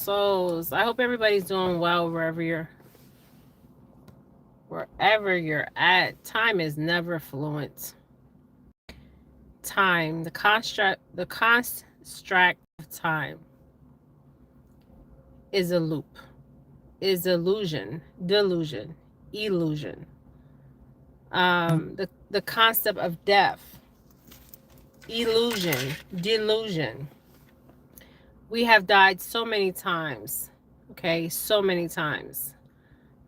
Souls. I hope everybody's doing well wherever you're at. Time is never fluent. Time, the construct of time is a loop, is illusion, delusion, illusion. The concept of death, illusion, delusion. We have died so many times. Okay, so many times.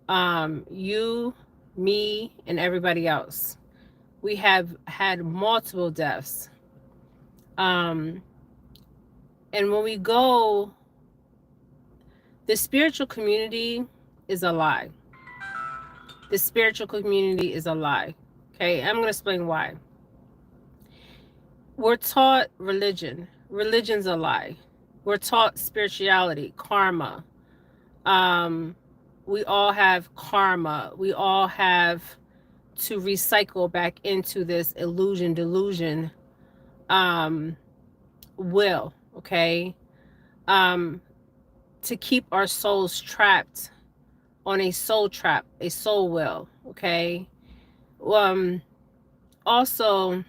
You, me, and everybody else. We have had multiple deaths. Um, and when we go, the spiritual community is a lie. The spiritual community is a lie. Okay, I'm going to explain why. We're taught religion. Religion's a lie. We're taught spirituality, karma. We all have karma. We all have to recycle back into this illusion, delusion, will, okay? To keep our souls trapped on a soul trap, a soul will, okay? Also,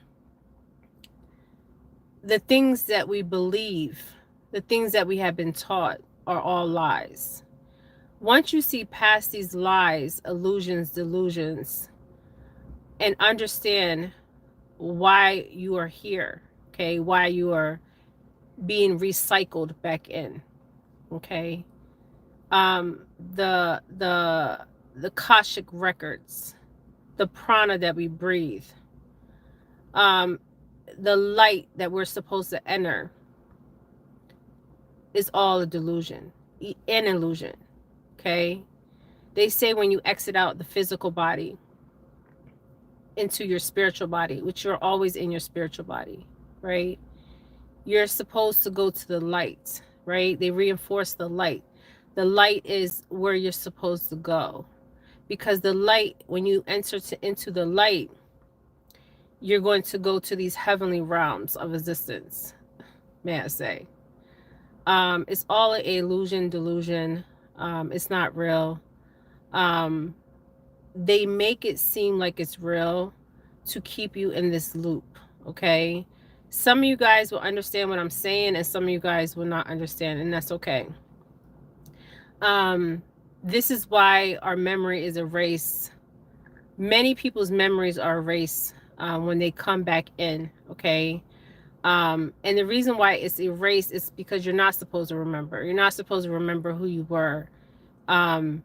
the things that we believe, the things that we have been taught are all lies. Once you see past these lies, illusions, delusions, and understand why you are here, okay, why you are being recycled back in, okay, the Kashik records, the prana that we breathe, the light that we're supposed to enter is all a delusion, an illusion, okay? They say when you exit out the physical body into your spiritual body, which you're always in your spiritual body, right? You're supposed to go to the light, right? They reinforce the light. The light is where you're supposed to go, because the light, when you enter into the light, you're going to go to these heavenly realms of existence, may I say. It's all an illusion, delusion. It's not real. They make it seem like it's real to keep you in this loop, okay? Some of you guys will understand what I'm saying, and some of you guys will not understand, and that's okay. This is why our memory is erased. Many people's memories are erased when they come back in, okay? And the reason why it's erased is because you're not supposed to remember. You're not supposed to remember who you were in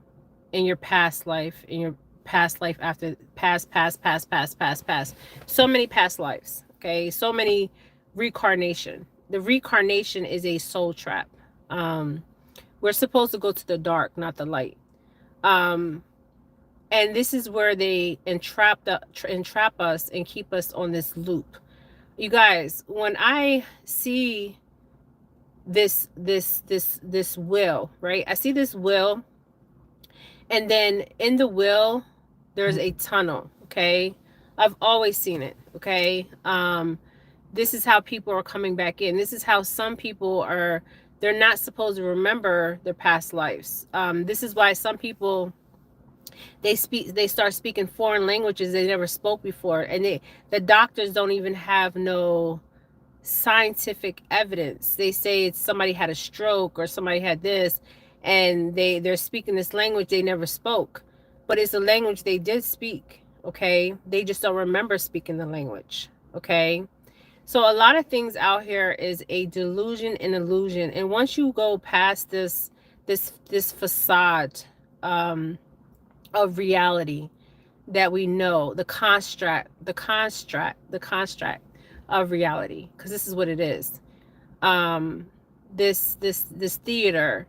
your past life, after past. So many past lives, okay? So many reincarnation. The reincarnation is a soul trap. We're supposed to go to the dark, not the light. And this is where they entrap us and keep us on this loop. You guys, when I see this will, right? I see this will, and then in the will, there's a tunnel, okay? I've always seen it, okay? This is how people are coming back in. This is how some people are, they're not supposed to remember their past lives. This is why some people, they start speaking foreign languages they never spoke before, and the doctors don't even have no scientific evidence. They say it's somebody had a stroke or somebody had this, and they're speaking this language they never spoke, but it's a language they did speak, okay? They just don't remember speaking the language, okay? So a lot of things out here is a delusion and illusion, and once you go past this facade of reality that we know, the construct of reality, because this is what it is. This theater,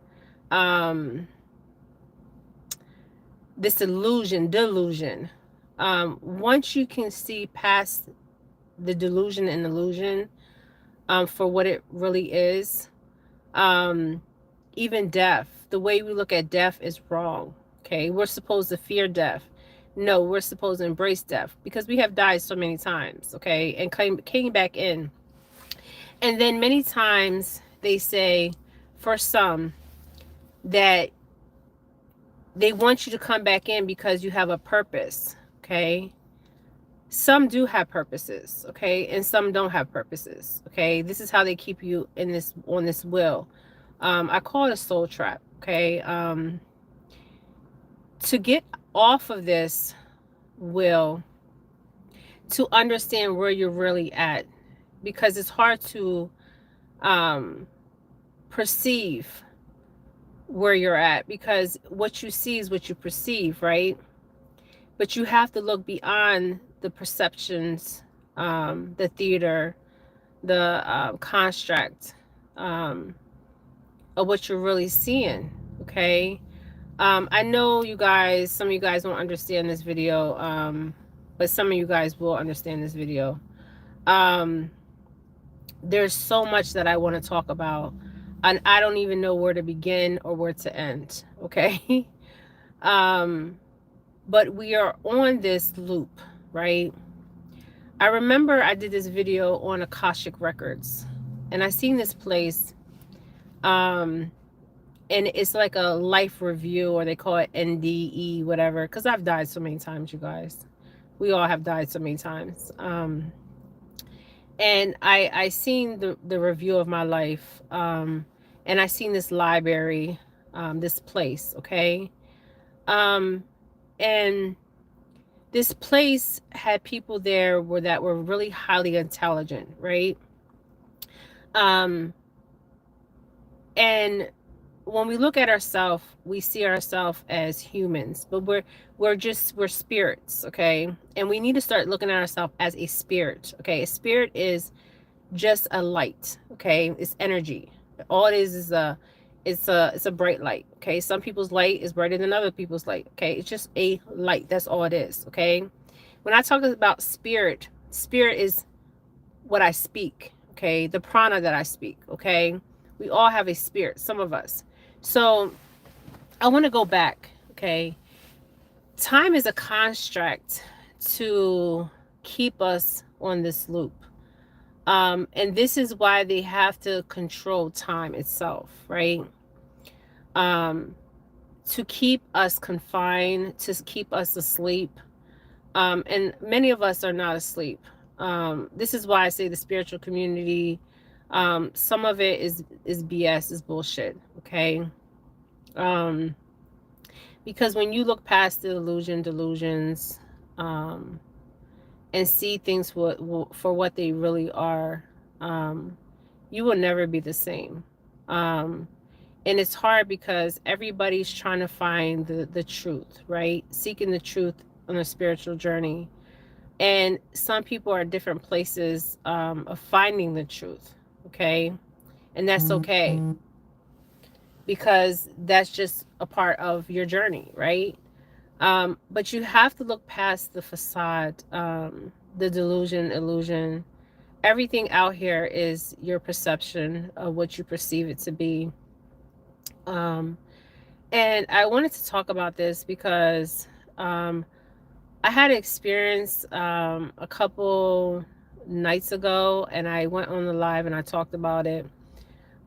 this delusion. Once you can see past the delusion and illusion, for what it really is, even death, the way we look at death is wrong. Okay, we're supposed to fear death. No, we're supposed to embrace death, because we have died so many times, okay, and came back in. And then many times they say, for some, that they want you to come back in because you have a purpose, okay? Some do have purposes, okay, and some don't have purposes, okay? This is how they keep you in this, on this wheel. I call it a soul trap, okay? To get off of this wheel, to understand where you're really at, because it's hard to um, perceive where you're at, because what you see is what you perceive, right? But you have to look beyond the perceptions, the theater, the construct um, of what you're really seeing, okay? I know you guys, some of you guys won't understand this video, but some of you guys will understand this video. Um, there's so much that I want to talk about, and I don't even know where to begin or where to end, okay? um, but we are on this loop, right? I remember I did this video on Akashic Records, and I seen this place, um, and it's like a life review, or they call it NDE, whatever, because I've died so many times, you guys. We all have died so many times. And I seen the review of my life, and I seen this library, this place, okay? Um, and this place had people there that were really highly intelligent, right? Um, and when we look at ourselves, we see ourselves as humans, but we're spirits, okay? And we need to start looking at ourselves as a spirit, okay? A spirit is just a light, okay? It's energy. All it is a it's a bright light, okay? Some people's light is brighter than other people's light, okay? It's just a light. That's all it is, okay? When I talk about spirit, spirit is what I speak, okay? The prana that I speak, okay? We all have a spirit, some of us. So I want to go back, okay? Time is a construct to keep us on this loop. And this is why they have to control time itself, right? To keep us confined, to keep us asleep. And many of us are not asleep. This is why I say the spiritual community, some of it is BS, is bullshit, okay? Because when you look past the delusions, and see things for what they really are, you will never be the same. And it's hard because everybody's trying to find the truth, right? Seeking the truth on a spiritual journey. And some people are at different places of finding the truth, okay? And that's okay, because that's just a part of your journey, right? But you have to look past the facade, the delusion, illusion. Everything out here is your perception of what you perceive it to be. And I wanted to talk about this because I had an experience a couple nights ago, and I went on the live and I talked about it.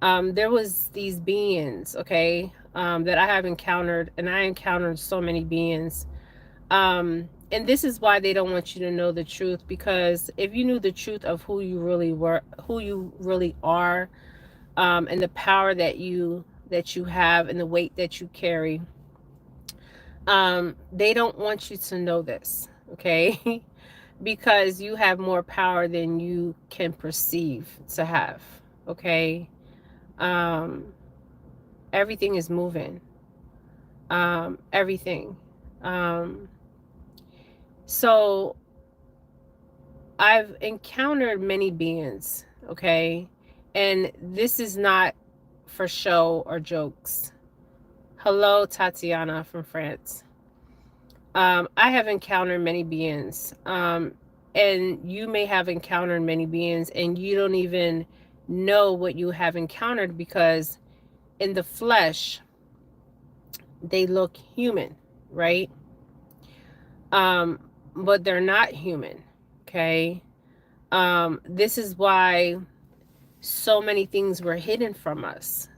There was these beings, okay, that I have encountered, and I encountered so many beings. And this is why they don't want you to know the truth, because if you knew the truth of who you really were, who you really are, and the power that you have and the weight that you carry, they don't want you to know this, okay? Because you have more power than you can perceive to have, okay? Everything is moving. Everything. So I've encountered many beings, okay? And this is not for show or jokes. Hello, Tatiana from France. I have encountered many beings. And you may have encountered many beings and you don't even know what you have encountered, because in the flesh, they look human, right? But they're not human, okay? This is why so many things were hidden from us,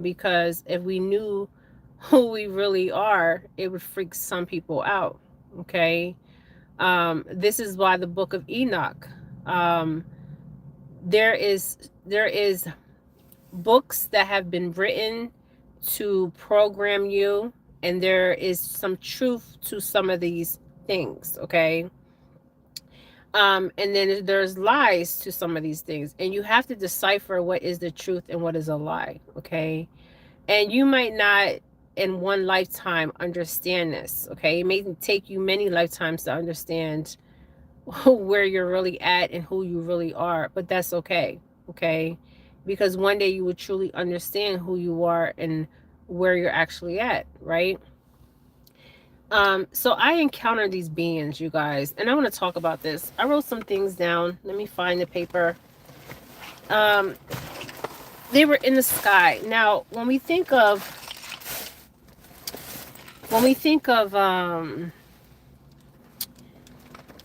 because if we knew who we really are, it would freak some people out. Okay. This is why the book of Enoch, um, there is books that have been written to program you, and there is some truth to some of these things. Okay. And then there's lies to some of these things, and you have to decipher what is the truth and what is a lie. Okay. And you might not in one lifetime understand this. Okay. It may take you many lifetimes to understand where you're really at and who you really are, but that's okay. Okay. Because one day you will truly understand who you are and where you're actually at, right? So I encountered these beings, you guys, and I want to talk about this. I wrote some things down. Let me find the paper. Um, they were in the sky. Now, when we think of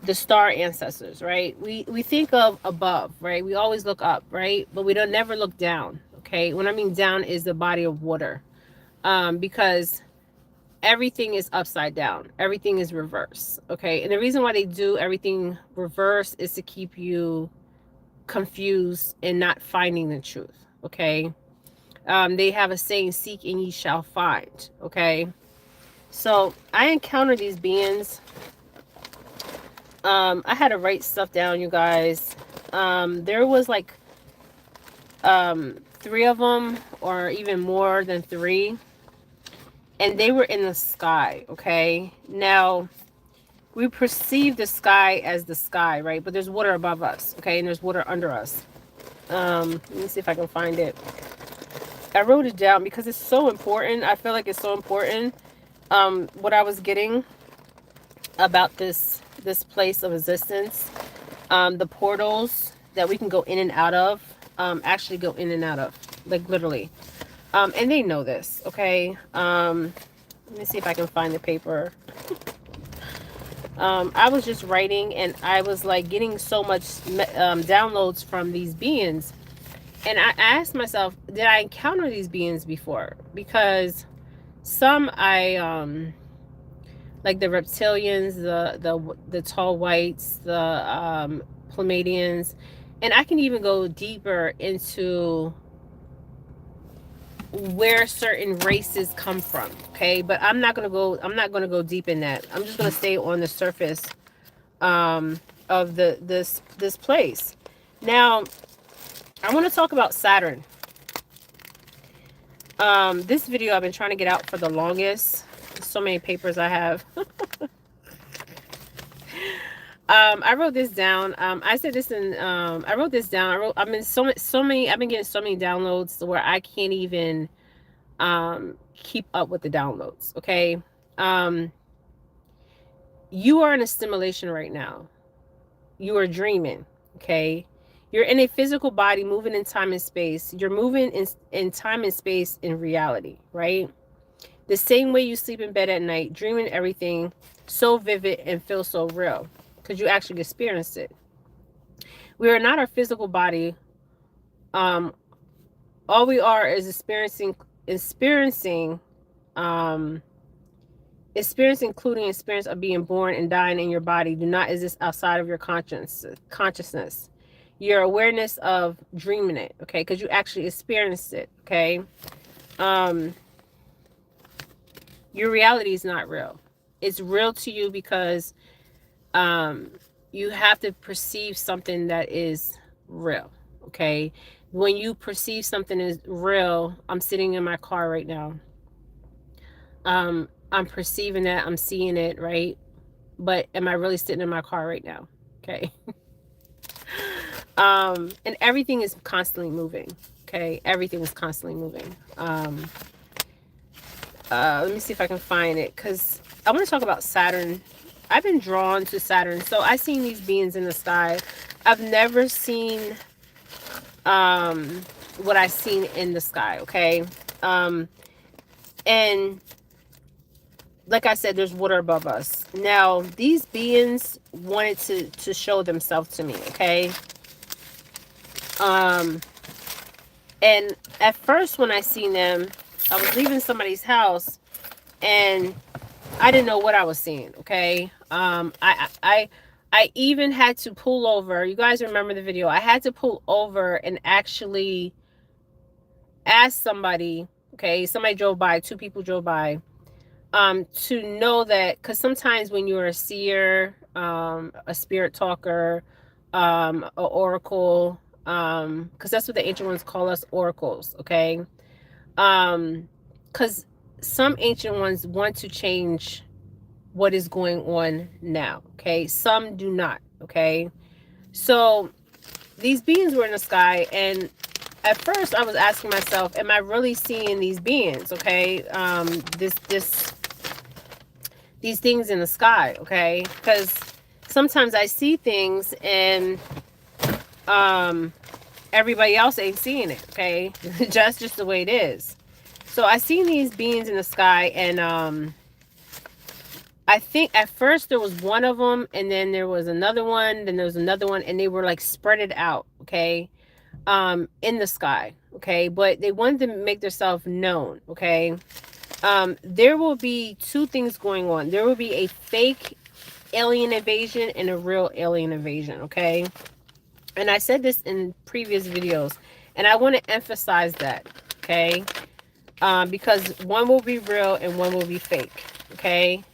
the star ancestors, right? We think of above, right? We always look up, right? But we don't never look down. Okay. When I mean down is the body of water. Because everything is upside down. Everything is reverse. Okay. And the reason why they do everything reverse is to keep you confused and not finding the truth. Okay. They have a saying, seek and ye shall find. Okay. So I encountered these beings. I had to write stuff down, you guys. There was like three of them, or even more than three, and they were in the sky. Okay. Now we perceive the sky as the sky, right? But there's water above us. Okay. And there's water under us. Let me see if I can find it. I wrote it down because it's so important. I feel like it's so important. What I was getting about this place of existence, the portals that we can go in and out of, actually go in and out of, like literally. And they know this. Okay. Let me see if I can find the paper. I was just writing, and I was like getting so much downloads from these beings. And I asked myself, did I encounter these beings before? Because some like the reptilians, the tall whites, the Pleiadians, and I can even go deeper into where certain races come from. Okay, but I'm not gonna go deep in that. I'm just gonna stay on the surface of this place. Now I want to talk about Saturn. This video I've been trying to get out for the longest. So many papers I have. I wrote this down. I said this in I wrote this down. I've been I've been getting so many downloads to where I can't even keep up with the downloads. Okay. You are in a stimulation right now. You are dreaming. Okay. You're in a physical body moving in time and space. You're moving in time and space in reality, right? The same way you sleep in bed at night, dreaming everything so vivid and feel so real because you actually experienced it. We are not our physical body. All we are is experiencing, including experience of being born and dying in your body, do not exist outside of your consciousness. Your awareness of dreaming it, okay? Because you actually experienced it, okay? Your reality is not real. It's real to you because you have to perceive something that is real, okay? When you perceive something is real, I'm sitting in my car right now. I'm perceiving that, I'm seeing it, right? But am I really sitting in my car right now? Okay. And everything is constantly moving. Okay. Everything is constantly moving. Let me see if I can find it, because I want to talk about Saturn. I've been drawn to Saturn. So I've seen these beings in the sky. I've never seen what I've seen in the sky. Okay. And like I said, there's water above us. Now, these beings wanted to show themselves to me, okay? And at first when I seen them, I was leaving somebody's house, and I didn't know what I was seeing. Okay. I even had to pull over. You guys remember the video? I had to pull over and actually ask somebody. Okay, somebody drove by. Two people drove by. To know that, because sometimes when you're a seer, a spirit talker, a oracle, because that's what the ancient ones call us, oracles. Okay. Because some ancient ones want to change what is going on now. Okay, some do not. Okay, so these beings were in the sky, and at first I was asking myself, am I really seeing these beings? Okay, these things in the sky. Okay, because sometimes I see things and everybody else ain't seeing it. Okay, just the way it is. So I seen these beings in the sky, and I think at first there was one of them, and then there was another one, then there was another one, and they were like spread it out, okay, in the sky, okay, but they wanted to make themselves known, okay. There will be two things going on. There will be a fake alien invasion and a real alien invasion, okay. And I said this in previous videos, and I want to emphasize that, okay, because one will be real and one will be fake, okay.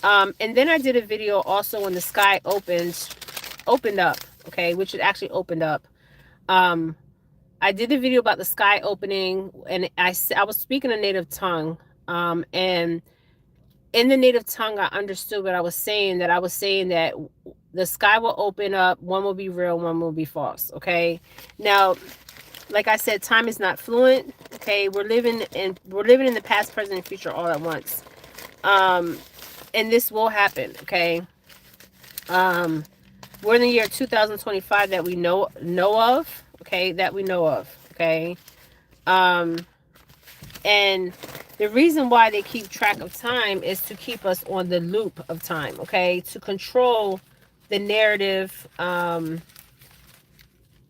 And then I did a video also when the sky opened up, okay, which it actually opened up. I did a video about the sky opening, and I was speaking a native tongue, and in the native tongue, I understood what I was saying, that I was saying that the sky will open up, one will be real, one will be false, okay? Now, like I said, time is not fluent, okay? We're living in the past, present, and future all at once. And this will happen, okay? We're in the year 2025 that we know of, okay? That we know of, okay? And the reason why they keep track of time is to keep us on the loop of time, okay? To control the narrative, and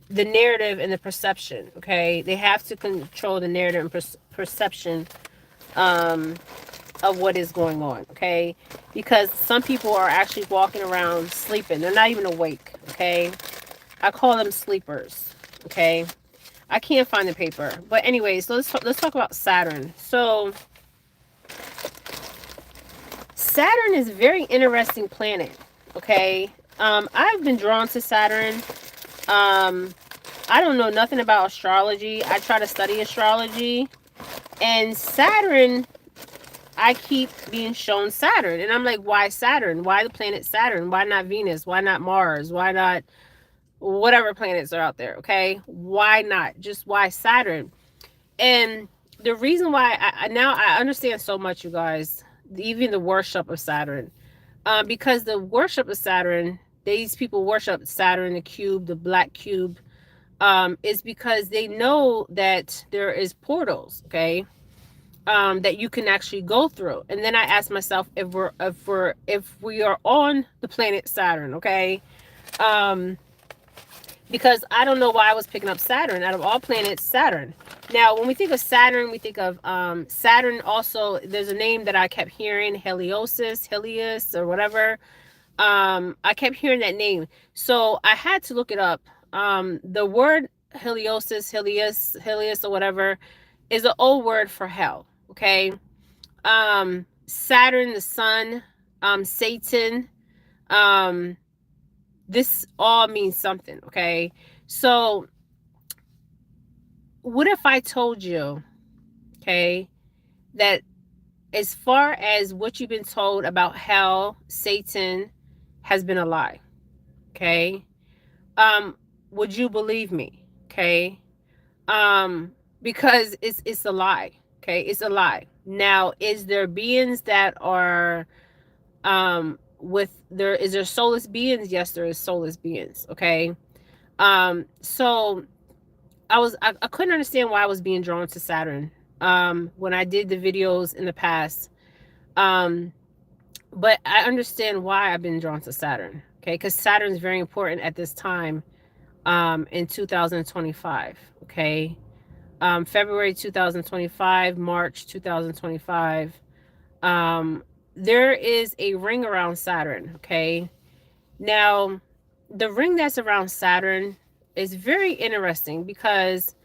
the perception, okay? They have to control the narrative and perception, of what is going on, okay? Because some people are actually walking around sleeping. They're not even awake, okay? I call them sleepers, okay? I can't find the paper. But anyways, let's talk about Saturn. So Saturn is a very interesting planet, okay? I've been drawn to Saturn. I don't know nothing about astrology. I try to study astrology. And Saturn, I keep being shown Saturn. And I'm like, why Saturn? Why the planet Saturn? Why not Venus? Why not Mars? Why not whatever planets are out there? Okay. Why not? Just why Saturn? And the reason why now I understand so much, you guys, even the worship of Saturn. Because the worship of Saturn, these people worship Saturn, the cube, the black cube, is because they know that there is portals, okay? That you can actually go through. And then I asked myself, if we are on the planet Saturn, okay? Because I don't know why I was picking up Saturn. Out of all planets, Saturn. Now, when we think of Saturn, we think of Saturn. Also, there's a name that I kept hearing, Helios, or whatever. I kept hearing that name, so I had to look it up. The word Helios, or whatever, is an old word for hell. Okay. Saturn, the sun, Satan, this all means something. Okay. So what if I told you, okay, that as far as what you've been told about hell, Satan, has been a lie? Okay. Would you believe me? Okay. Because it's a lie. Okay, it's a lie. Now, is there beings that are is there soulless beings? Yes, there is soulless beings. Okay. So I couldn't understand why I was being drawn to Saturn when I did the videos in the past. But I understand why I've been drawn to Saturn. Okay, because Saturn is very important at this time in 2025. Okay. February 2025, March 2025. There is a ring around Saturn. Okay. Now, the ring that's around Saturn is very interesting because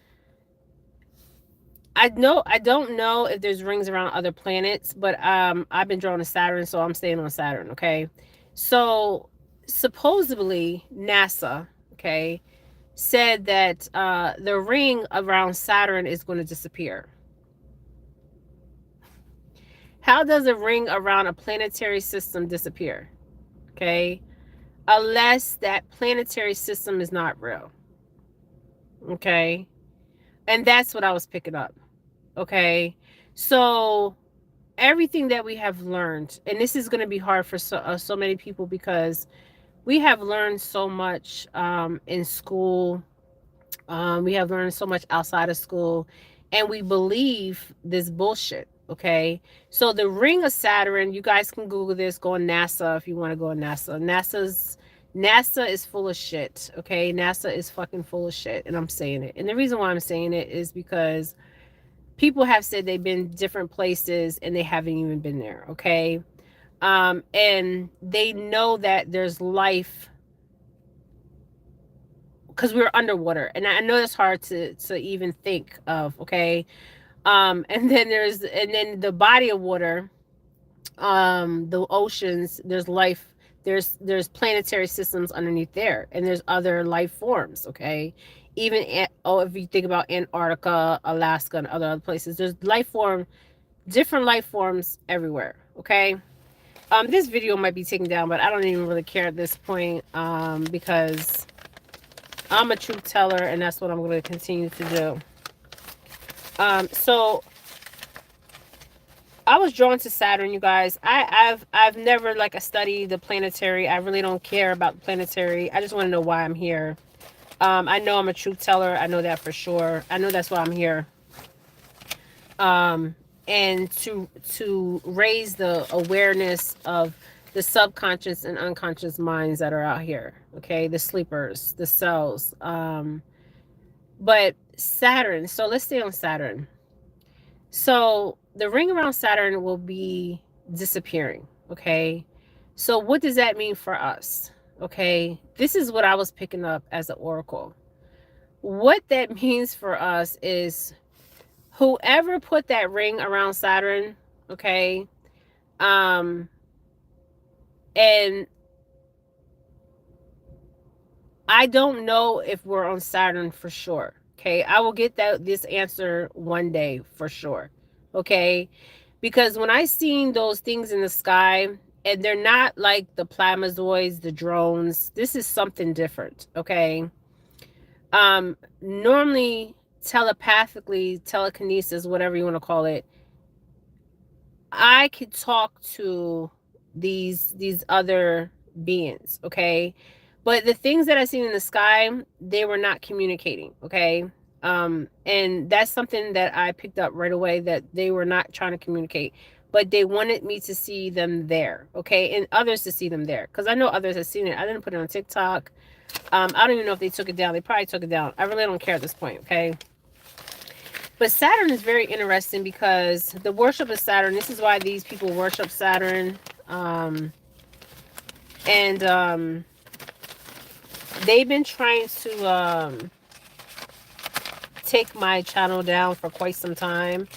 I don't know if there's rings around other planets, but I've been drawn to Saturn, so I'm staying on Saturn, okay? So supposedly NASA, okay, said that the ring around Saturn is going to disappear. How does a ring around a planetary system disappear? Okay? Unless that planetary system is not real. Okay? And that's what I was picking up. Okay? So everything that we have learned, and this is going to be hard for so many people because we have learned so much in school. We have learned so much outside of school, and we believe this bullshit. Okay, so the ring of Saturn, you guys can Google this. Go on NASA if you want to go on NASA. NASA is full of shit. Okay, NASA is fucking full of shit, and I'm saying it. And the reason why I'm saying it is because people have said they've been different places and they haven't even been there. Okay, and they know that there's life because we're underwater, and I know that's hard to even think of. Okay, and then the body of water, the oceans, there's life, there's planetary systems underneath there, and there's other life forms. Okay, even if you think about Antarctica, Alaska, and other places, there's different life forms everywhere. Okay, this video might be taken down, but I don't even really care at this point, because I'm a truth teller, and that's what I'm going to continue to do. So I was drawn to Saturn, you guys. I've never like studied the planetary. I really don't care about the planetary. I just want to know why I'm here. I know I'm a truth teller. I know that for sure. I know that's why I'm here. And to raise the awareness of the subconscious and unconscious minds that are out here. Okay, the sleepers, the cells. But Saturn. So let's stay on Saturn. So the ring around Saturn will be disappearing. Okay. So what does that mean for us? Okay. This is what I was picking up as an oracle. What that means for us is whoever put that ring around Saturn, okay, and I don't know if we're on Saturn for sure. Okay, I will get this answer one day for sure. Okay, because when I seen those things in the sky, and they're not like the plasmozoids, the drones. This is something different. Okay. Normally telepathically, telekinesis, whatever you want to call it, I could talk to these other beings, okay? But the things that I seen in the sky, they were not communicating, okay? And that's something that I picked up right away, that they were not trying to communicate, but they wanted me to see them there, okay? And others to see them there, because I know others have seen it. I didn't put it on TikTok. I don't even know if they took it down. They probably took it down. I really don't care at this point, okay? But Saturn is very interesting because the worship of Saturn, this is why these people worship Saturn. And they've been trying to take my channel down for quite some time,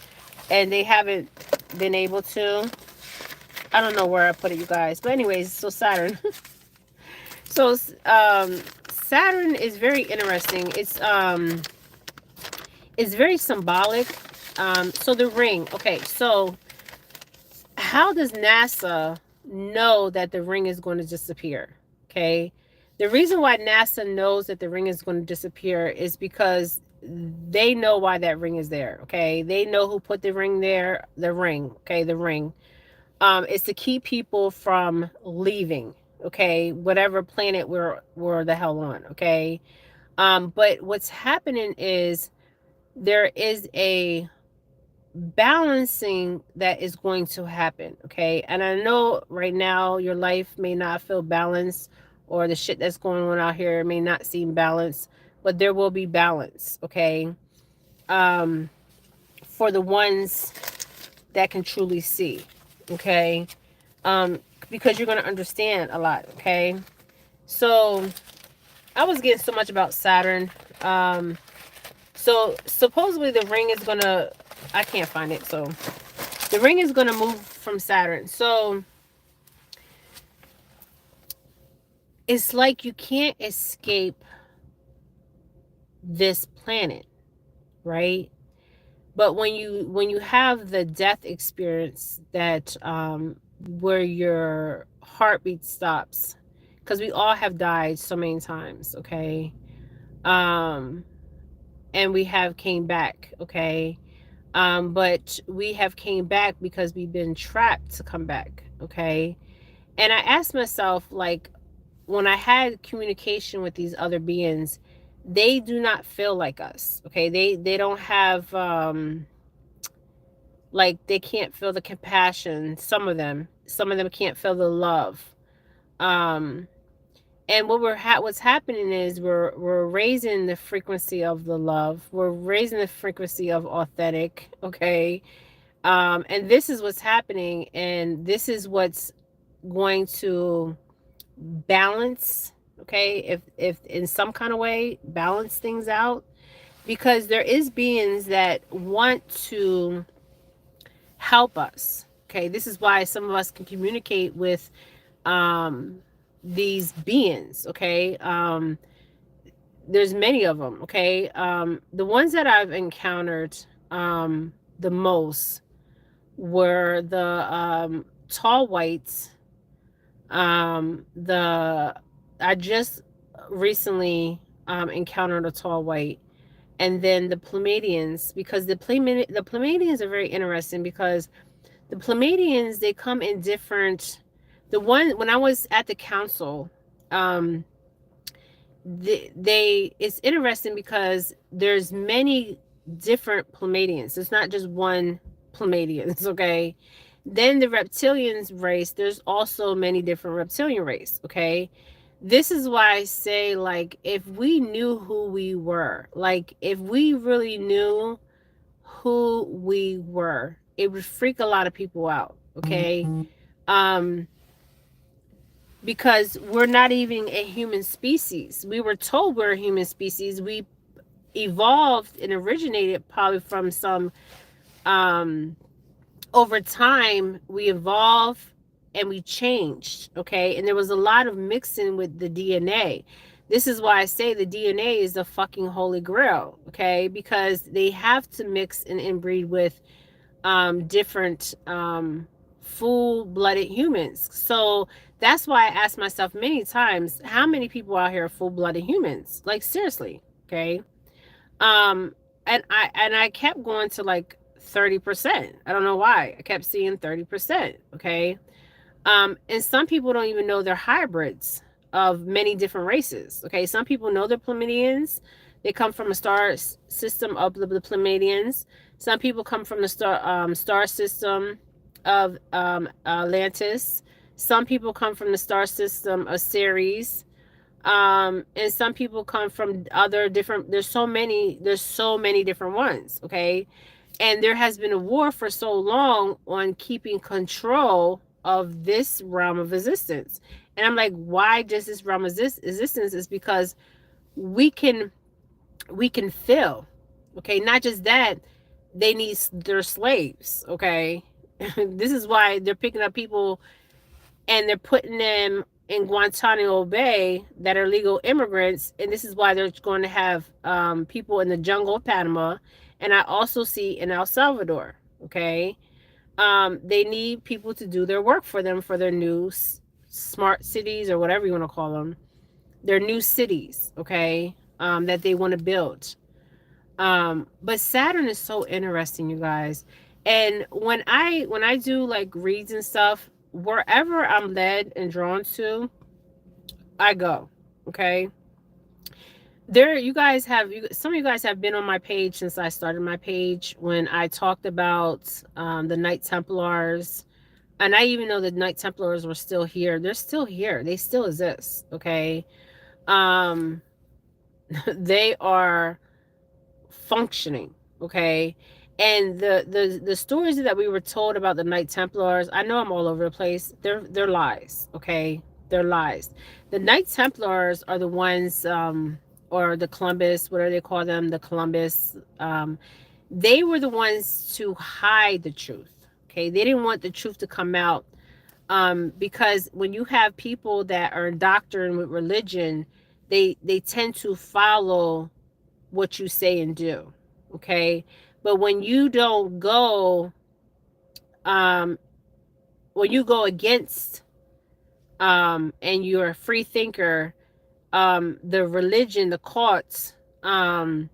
and they haven't been able to. I don't know where I put it, you guys. But anyways, so Saturn. So Saturn is very interesting. It's very symbolic. So the ring. Okay, so how does NASA know that the ring is going to disappear? Okay, the reason why NASA knows that the ring is going to disappear is because they know why that ring is there. Okay, they know who put the ring there. The ring. Okay, the ring. It's to keep people from leaving. Okay, whatever planet we're the hell on. Okay, but what's happening is there is a balancing that is going to happen. Okay, and I know right now your life may not feel balanced, or the shit that's going on out here may not seem balanced, but there will be balance. Okay, for the ones that can truly see. Okay. Um, because you're going to understand a lot. Okay. So I was getting so much about Saturn. So supposedly the ring is going to, I can't find it. So the ring is going to move from Saturn. So it's like you can't escape this planet, right? But when you have the death experience that where your heartbeat stops, because we all have died so many times, okay? Um, and we have came back, okay? But we have came back because we've been trapped to come back, okay? And I asked myself, like, when I had communication with these other beings, they do not feel like us, okay? They don't have like, they can't feel the compassion. Some of them can't feel the love. um and what's happening is we're raising the frequency of the love, we're raising the frequency of authentic, okay? And this is what's happening, and this is what's going to balance, okay, if in some kind of way balance things out, because there is beings that want to help us. Okay, this is why some of us can communicate with um these beings, okay? There's many of them, okay? The ones that I've encountered the most were the tall whites. The I just recently encountered a tall white, and then the Pleiadians, because the Pleiadians are very interesting, because the Pleiadians, they come in different. The one when I was at the council, um, they it's interesting because there's many different Pleiadians. It's not just one Pleiadians, okay? Then the reptilians race, there's also many different reptilian race, okay? This is why I say, like, if we knew who we were, like, if we really knew who we were, it would freak a lot of people out, okay? Um, because we're not even a human species. We were told we're a human species. We evolved and originated probably from some over time we evolved and we changed, okay? And there was a lot of mixing with the DNA. This is why I say the DNA is the fucking holy grail, okay? Because they have to mix and inbreed with different full-blooded humans. So that's why I ask myself many times, how many people out here are full-blooded humans? Like, seriously, okay? Um, and I kept going to like 30%. I don't know why. I kept seeing 30%. Okay. And some people don't even know they're hybrids of many different races. Okay. Some people know they're Pleiadians. They come from a star system of the Pleiadians. Some people come from the star system of Atlantis. Some people come from the star system of Ceres. And some people come from other different, there's so many different ones, okay? And there has been a war for so long on keeping control of this realm of existence. And I'm like, why just this realm of existence? Is because we can feel, okay? Not just that, they need their slaves, okay? This is why they're picking up people and they're putting them in Guantanamo Bay that are legal immigrants, and this is why they're going to have people in the jungle of Panama, and I also see in El Salvador, okay? They need people to do their work for them for their new smart cities, or whatever you want to call them, their new cities, okay? That they want to build. But Saturn is so interesting, you guys. And when I do like reads and stuff, wherever I'm led and drawn to, I go. Okay. You guys have, some of you guys have been on my page since I started my page, when I talked about the Knight Templars. And I even know the Knight Templars were still here. They're still here. They still exist. Okay. They are functioning. Okay. And the stories that we were told about the Knight Templars, I know I'm all over the place. They're lies. Okay. They're lies. The Knight Templars are the ones, or the Columbus, whatever they call them, the Columbus, they were the ones to hide the truth. Okay. They didn't want the truth to come out, because when you have people that are indoctrinated with religion, they tend to follow what you say and do. Okay. But um when you go against, and you're a free thinker, the religion, the cults, and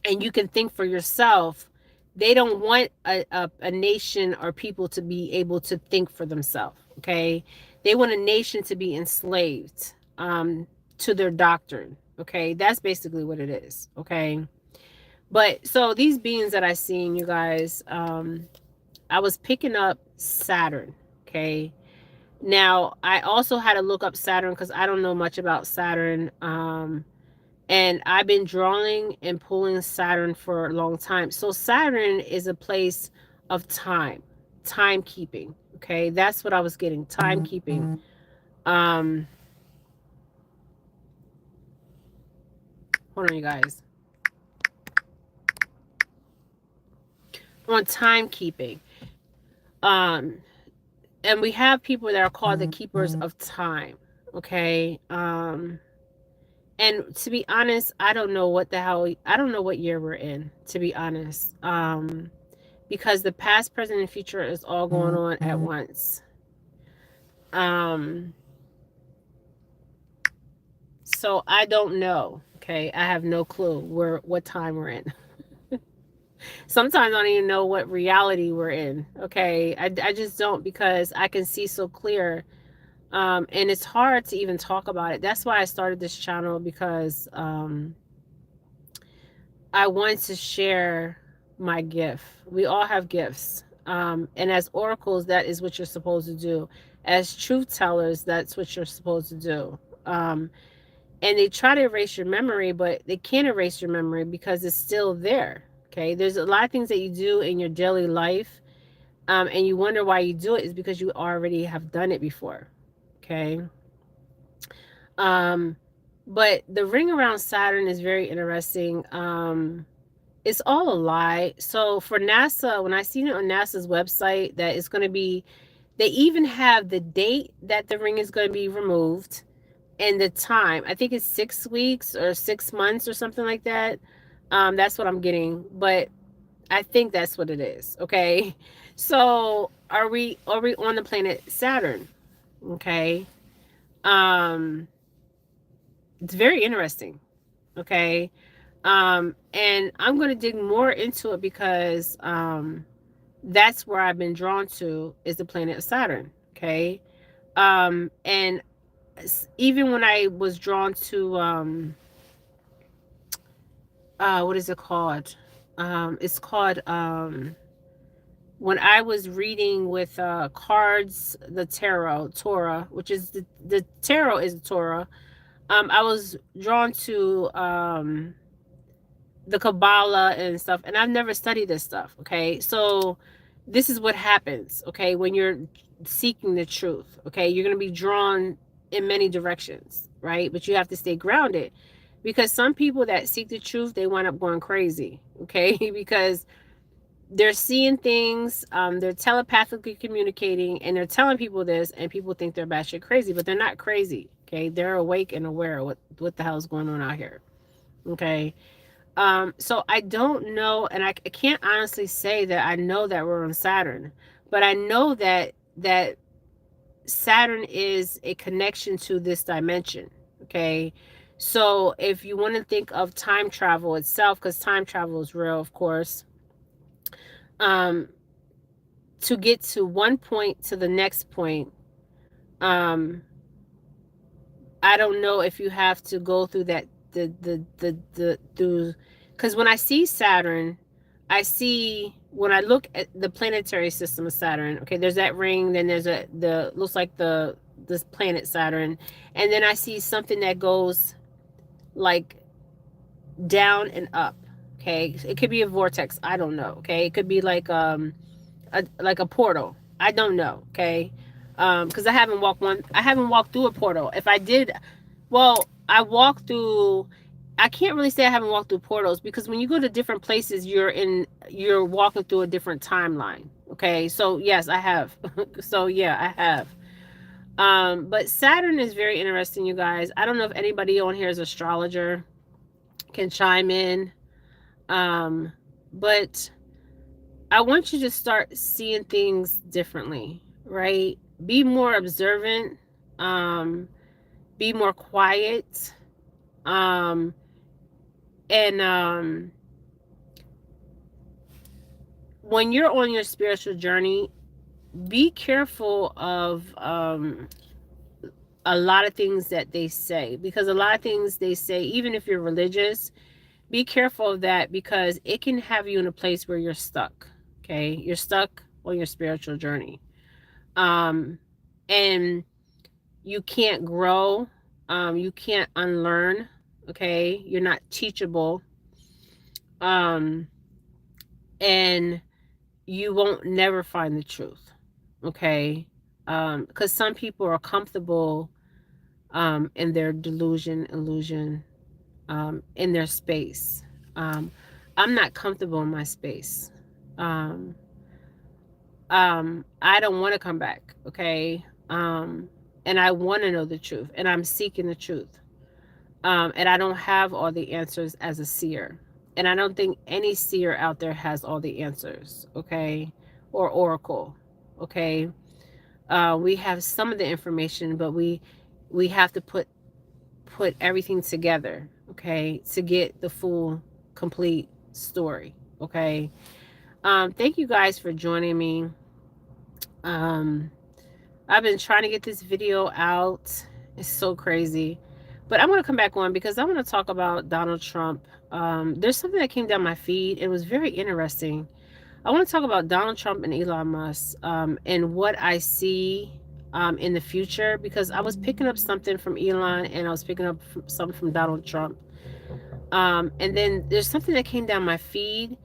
you can think for yourself, they don't want a nation or people to be able to think for themselves. Okay. They want a nation to be enslaved, to their doctrine. Okay. That's basically what it is. Okay. But so these beings that I seen, you guys, I was picking up Saturn. Okay. Now I also had to look up Saturn because I don't know much about Saturn. And I've been drawing and pulling Saturn for a long time. So Saturn is a place of time, timekeeping. Okay, that's what I was getting, timekeeping. Um, Hold on, you guys. On timekeeping. Um, and we have people that are called the keepers of time. Okay. And to be honest, I don't know what the hell, I don't know what year we're in, to be honest. Because the past, present, and future is all going on at once. Um, so I don't know. Okay, I have no clue what time we're in. Sometimes I don't even know what reality we're in. Okay, I just don't, because I can see so clear. And it's hard to even talk about it. That's why I started this channel, because I want to share my gift. We all have gifts. And as oracles, that is what you're supposed to do. As truth tellers, that's what you're supposed to do. And they try to erase your memory, but they can't erase your memory because it's still there. Okay. There's a lot of things that you do in your daily life, and you wonder why you do it, is because you already have done it before. Okay. Um, but the ring around Saturn is very interesting. It's all a lie. So for NASA, when I seen it on NASA's website, that it's going to be, they even have the date that the ring is going to be removed and the time. I think it's 6 weeks or 6 months or something like that. That's what I'm getting, but I think that's what it is. Okay. So are we on the planet Saturn? Okay. Um, it's very interesting. Okay. And I'm going to dig more into it, because that's where I've been drawn to, is the planet Saturn. Okay. And even when I was drawn to, what is it called? It's called, when I was reading with cards, the Torah, which is the tarot is the Torah. I was drawn to the Kabbalah and stuff, and I've never studied this stuff. Okay, so this is what happens. Okay, when you're seeking the truth, okay, you're gonna be drawn in many directions, right? But you have to stay grounded, because some people that seek the truth, they wind up going crazy. Okay, because they're seeing things, they're telepathically communicating, and they're telling people this, and people think they're batshit crazy, but they're not crazy. Okay, they're awake and aware of what the hell's going on out here. Okay. So I don't know, and I can't honestly say that I know that we're on Saturn, but I know that Saturn is a connection to this dimension. Okay. So if you want to think of time travel itself, because time travel is real, of course, um, to get to one point to the next point, um, I don't know if you have to go through that, through, because when I see Saturn, I see, when I look at the planetary system of Saturn, okay, there's that ring, then there's the looks like this planet Saturn, and then I see something that goes like down and up. Okay, it could be a vortex. I don't know. Okay, it could be like a portal. I don't know. Okay, because I haven't walked through a portal. If I did, well, I walked through. I can't really say I haven't walked through portals because when you go to different places, you're walking through a different timeline. Okay, so yes, I have. So yeah, I have. But Saturn is very interesting, you guys. I don't know if anybody on here is astrologer, can chime in. Um, but I want you to start seeing things differently, right? Be more observant, um, be more quiet, um, and when you're on your spiritual journey, be careful of a lot of things that they say, because a lot of things they say, even if you're religious, be careful of that because it can have you in a place where you're stuck. Okay, you're stuck on your spiritual journey, um, and you can't grow, you can't unlearn. Okay, you're not teachable, um, and you won't never find the truth. Okay, because some people are comfortable in their illusion, in their space. Um, I'm not comfortable in my space. Um, I don't want to come back, okay? And I want to know the truth, and I'm seeking the truth. And I don't have all the answers as a seer. And I don't think any seer out there has all the answers, okay? Or oracle, okay? We have some of the information, but we have to put everything together, okay, to get the full, complete story, okay? Thank you guys for joining me. Um, I've been trying to get this video out. It's so crazy. But I'm going to come back on because I want to talk about Donald Trump. There's something that came down my feed. It was very interesting. I want to talk about Donald Trump and Elon Musk, and what I see in the future, because I was picking up something from Elon and I was picking up something from Donald Trump. And then there's something that came down my feed,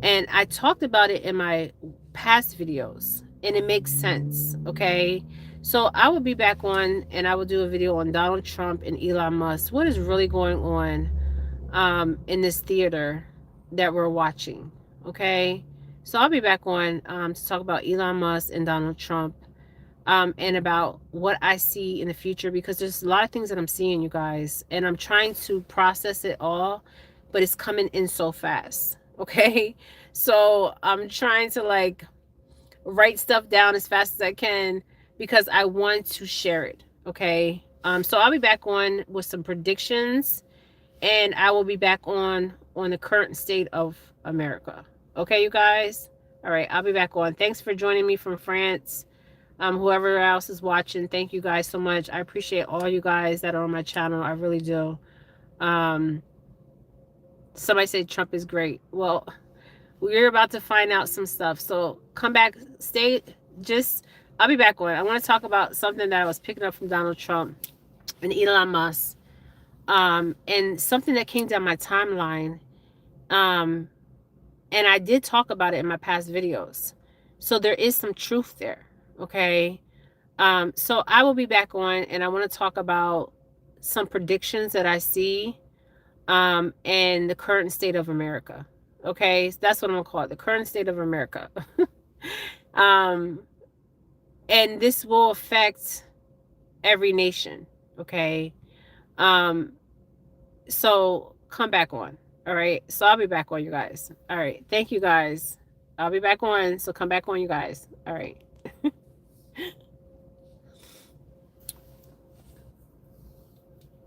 and I talked about it in my past videos, and it makes sense. Okay. So I will be back on and I will do a video on Donald Trump and Elon Musk. What is really going on in this theater that we're watching? Okay. So I'll be back on to talk about Elon Musk and Donald Trump, and about what I see in the future, because there's a lot of things that I'm seeing, you guys, and I'm trying to process it all, but it's coming in so fast. Okay. So I'm trying to like write stuff down as fast as I can because I want to share it. Okay. So I'll be back on with some predictions, and I will be back on the current state of America. Okay, you guys. All right, I'll be back on. Thanks for joining me from France. Whoever else is watching, thank you guys so much. I appreciate all you guys that are on my channel. I really do. Um, Somebody said Trump is great. Well, we're about to find out some stuff. So come back, stay, just, I'll be back on. I want to talk about something that I was picking up from Donald Trump and Elon Musk, and something that came down my timeline. Um, and I did talk about it in my past videos. So there is some truth there. Okay. So I will be back on and I want to talk about some predictions that I see and the current state of America. Okay, so that's what I'm gonna call it, the current state of America. um, and this will affect every nation. Okay, um, so come back on. All right, so I'll be back on, you guys. All right, thank you guys. I'll be back on, so come back on, you guys. All right.